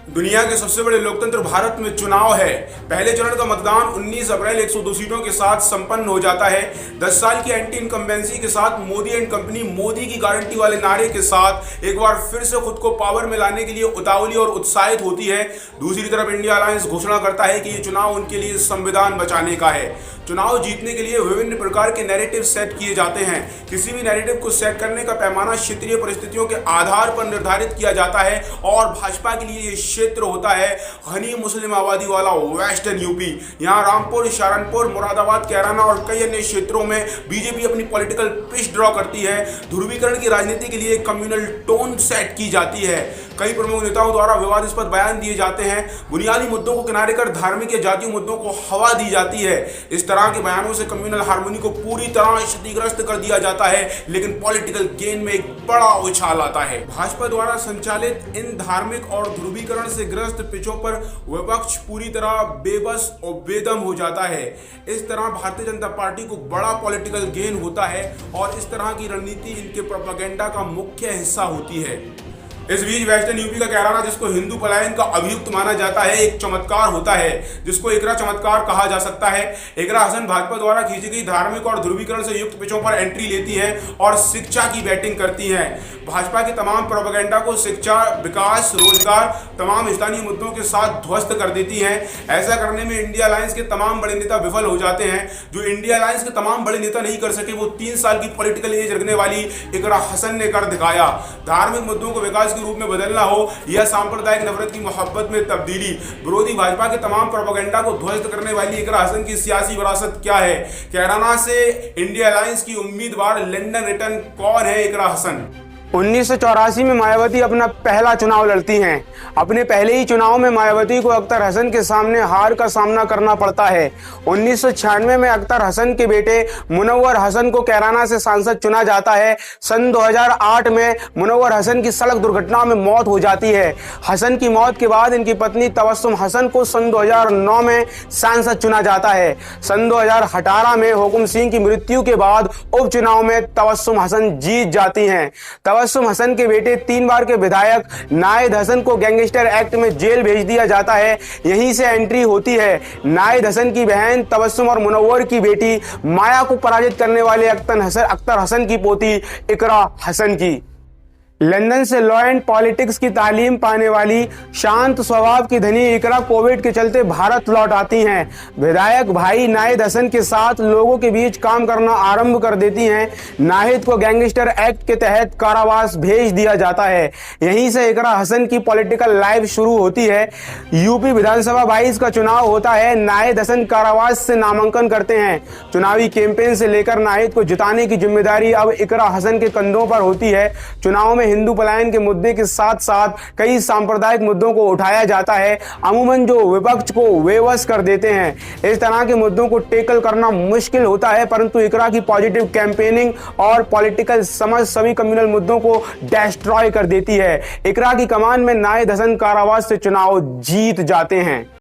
दुनिया के सबसे बड़े लोकतंत्र भारत में चुनाव है। पहले चरण का मतदान 19 अप्रैल 102 सीटों के साथ संपन्न हो जाता है। 10 साल की एंटी इनकम्बेंसी के साथ मोदी एंड कंपनी मोदी की गारंटी वाले नारे के साथ एक बार फिर से खुद को पावर में लाने के लिए उतावली और उत्साहित होती है। दूसरी तरफ इंडिया अलायंस घोषणा करता है कि ये चुनाव उनके लिए संविधान बचाने का है। चुनाव जीतने के लिए विभिन्न प्रकार के नैरेटिव सेट किए जाते हैं। किसी भी नैरेटिव को सेट करने का पैमाना क्षेत्रीय परिस्थितियों के आधार पर निर्धारित किया जाता है और भाजपा के लिए ये क्षेत्र होता है घनी मुस्लिम आबादी वाला वेस्टर्न यूपी। यहाँ रामपुर, सहारनपुर, मुरादाबाद, कैराना और कई अन्य क्षेत्रों में बीजेपी अपनी पॉलिटिकल पिच ड्रॉ करती है। ध्रुवीकरण की राजनीति के लिए कम्युनल टोन सेट की जाती है। कई प्रमुख नेताओं द्वारा विवादास्पद बयान दिए जाते हैं। बुनियादी मुद्दों को किनारे कर धार्मिक या जातीय मुद्दों को हवा दी जाती है। इस तरह के बयानों से कम्युनल हार्मनी को पूरी तरह क्षतिग्रस्त कर दिया जाता है, लेकिन पॉलिटिकल गेन में एक बड़ा उछाल आता है। भाजपा द्वारा संचालित इन धार्मिक और ध्रुवीकरण से ग्रस्त पिचों पर विपक्ष पूरी तरह बेबस और बेदम हो जाता है। इस तरह भारतीय जनता पार्टी को बड़ा पॉलिटिकल गेन होता है और इस तरह की रणनीति इनके प्रोपेगेंडा का मुख्य हिस्सा होती है। इस बीच वेस्टर्न यूपी का कैराना, जिसको हिंदू पलायन का अभियुक्त माना जाता है, एक चमत्कार होता है जिसको इकरा चमत्कार कहा जा सकता है। इकरा हसन भाजपा द्वारा खींची गई धार्मिक और ध्रुवीकरण से युक्त पिचों पर एंट्री लेती है और शिक्षा की बैटिंग करती है। भाजपा के तमाम प्रोपेगेंडा को शिक्षा, विकास, रोजगार, तमाम स्थानीय मुद्दों के साथ ध्वस्त कर देती है। ऐसा करने में इंडिया अलायंस के तमाम बड़े नेता विफल हो जाते हैं। जो इंडिया अलायंस के तमाम बड़े नेता नहीं कर सके, वो 3 साल की पॉलिटिकल एज रखने वाली इकरा हसन ने कर दिखाया। धार्मिक मुद्दों को विकास के रूप में बदलना हो या सांप्रदायिक नफरत की मोहब्बत में तब्दीली, विरोधी भाजपा के तमाम प्रोपेगेंडा को ध्वस्त करने वाली इकरा हसन की सियासी विरासत क्या है? कैराना से इंडिया अलायंस की उम्मीदवार लंदन रिटर्न कौन है इकरा हसन? 1984 में मायावती अपना पहला चुनाव लड़ती हैं। अपने पहले ही चुनाव में मायावती को अख्तर हसन के सामने हार का सामना करना पड़ता है। 1996 में अख्तर हसन के बेटे मुनव्वर हसन को कैराना से सांसद चुना जाता है। सन 2008 में मुनव्वर हसन की सड़क दुर्घटना में मौत हो जाती है। हसन की मौत के बाद इनकी पत्नी तबस्सुम हसन को सन 2009 में सांसद चुना जाता है। सन 2018 में हुकुम सिंह की मृत्यु के बाद उपचुनाव में तबस्सुम हसन जीत जाती हैं। तबस्सुम हसन के बेटे 3 बार के विधायक नाहिद हसन को गैंगस्टर एक्ट में जेल भेज दिया जाता है। यहीं से एंट्री होती है नाहिद हसन की बहन तबस्सुम और मुनव्वर की बेटी माया को पराजित करने वाले अख्तर हसन की पोती इकरा हसन की। लंदन से लॉ एंड पॉलिटिक्स की तालीम पाने वाली शांत स्वभाव की धनी इकरा कोविड के चलते भारत लौट आती हैं। विधायक भाई नाहिद हसन के साथ लोगों के बीच काम करना आरंभ कर देती हैं। नाहिद को गैंगस्टर एक्ट के तहत कारावास भेज दिया जाता है। यहीं से इकरा हसन की पॉलिटिकल लाइफ शुरू होती है। यूपी विधानसभा 22 का चुनाव होता है। नाहिद हसन कारावास से नामांकन करते हैं। चुनावी कैंपेन से लेकर नाहिद को जिताने की जिम्मेदारी अब इकरा हसन के कंधों पर होती है। चुनाव में हिंदू पलायन के मुद्दे के साथ साथ कई सांप्रदायिक मुद्दों को उठाया जाता है, अमूमन जो विपक्ष को बेबस कर देते हैं। इस तरह के मुद्दों को टैकल करना मुश्किल होता है, परंतु इकरा की पॉजिटिव कैंपेनिंग और पॉलिटिकल समझ सभी कम्युनल मुद्दों को डिस्ट्रॉय कर देती है। इकरा की कमान में नाहिद हसन कारावास से चुनाव जीत जाते हैं।